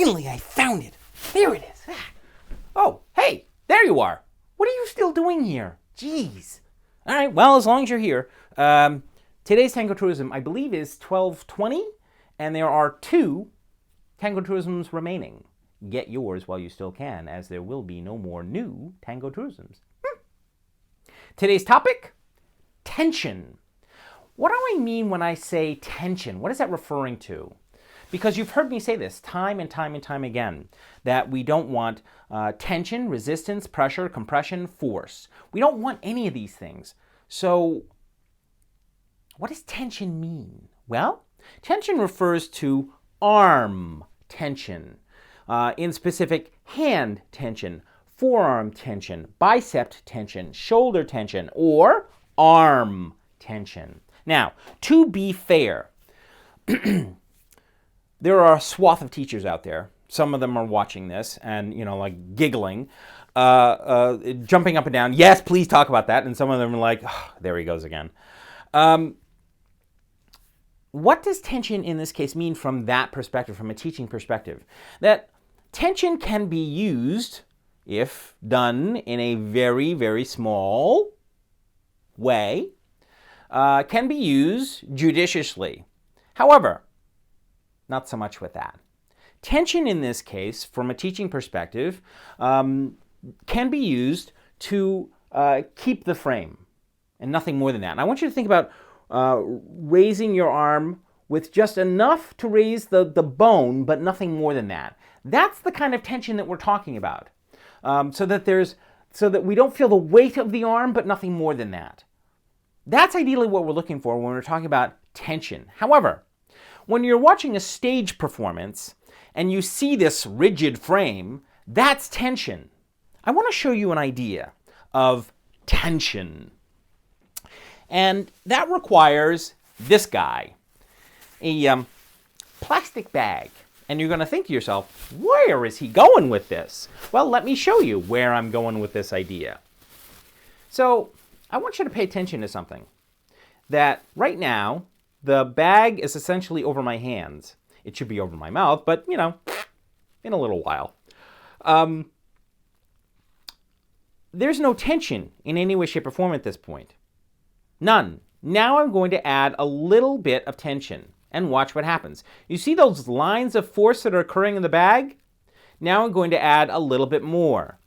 Finally, I found it. There it is. Oh, hey, there you are. What are you still doing here? Jeez. All right, well, as long as you're here. Today's Tango Tourism, I believe, is 12:20, and there are 2 Tango Tourisms remaining. Get yours while you still can, as there will be no more new Tango Tourisms. Today's topic, tension. What do I mean when I say tension? What is that referring to? Because you've heard me say this time and time and time again, that we don't want tension, resistance, pressure, compression, force. We don't want any of these things. So what does tension mean? Well, tension refers to arm tension, in specific hand tension, forearm tension, bicep tension, shoulder tension, or arm tension. Now, to be fair, there are a swath of teachers out there. Some of them are watching this and, like giggling, jumping up and down. Yes, please talk about that. And some of them are like, oh, there he goes again. What does tension in this case mean from that perspective, from a teaching perspective? That tension can be used, if done in a very, very small way, can be used judiciously. However, not so much with that. Tension in this case, from a teaching perspective, can be used to keep the frame, and nothing more than that. And I want you to think about raising your arm with just enough to raise the bone, but nothing more than that. That's the kind of tension that we're talking about. So that we don't feel the weight of the arm, but nothing more than that. That's ideally what we're looking for when we're talking about tension. However, when you're watching a stage performance and you see this rigid frame, that's tension. I want to show you an idea of tension. And that requires this guy, a plastic bag. And you're going to think to yourself, where is he going with this? Well, let me show you where I'm going with this idea. So I want you to pay attention to something. That right now, the bag is essentially over my hands. It should be over my mouth, but, in a little while. There's no tension in any way, shape, or form at this point. None. Now I'm going to add a little bit of tension and watch what happens. You see those lines of force that are occurring in the bag? Now I'm going to add a little bit more,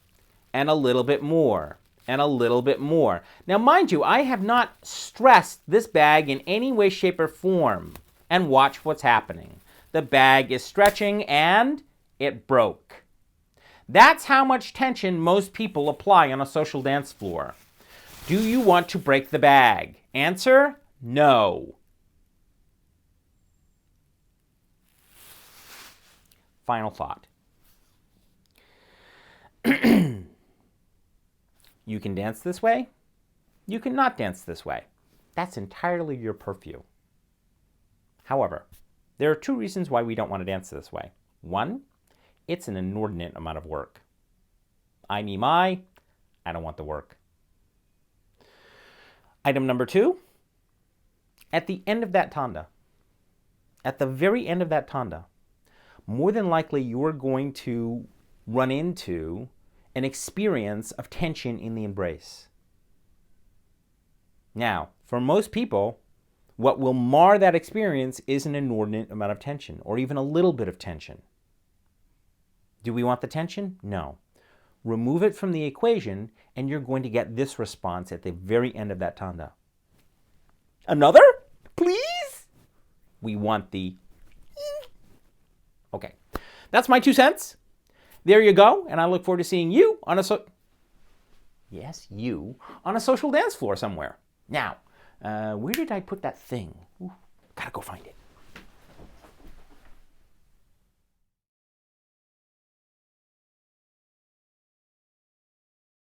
and a little bit more, and a little bit more. Now, mind you, I have not stressed this bag in any way, shape, or form. And watch what's happening. The bag is stretching and it broke. That's how much tension most people apply on a social dance floor. Do you want to break the bag? Answer, no. Final thought. You can dance this way. You cannot dance this way. That's entirely your purview. However, there are 2 reasons why we don't want to dance this way. 1, it's an inordinate amount of work. I don't want the work. Item number 2, at the end of that tanda, at the very end of that tanda, more than likely you're going to run into an experience of tension in the embrace. Now, for most people, what will mar that experience is an inordinate amount of tension, or even a little bit of tension. Do we want the tension? No. Remove it from the equation, and you're going to get this response at the very end of that tanda. Another? Please? We want the... Okay. That's my 2 cents. There you go, and I look forward to seeing you on a on a social dance floor somewhere. Now, where did I put that thing? Ooh, gotta go find it.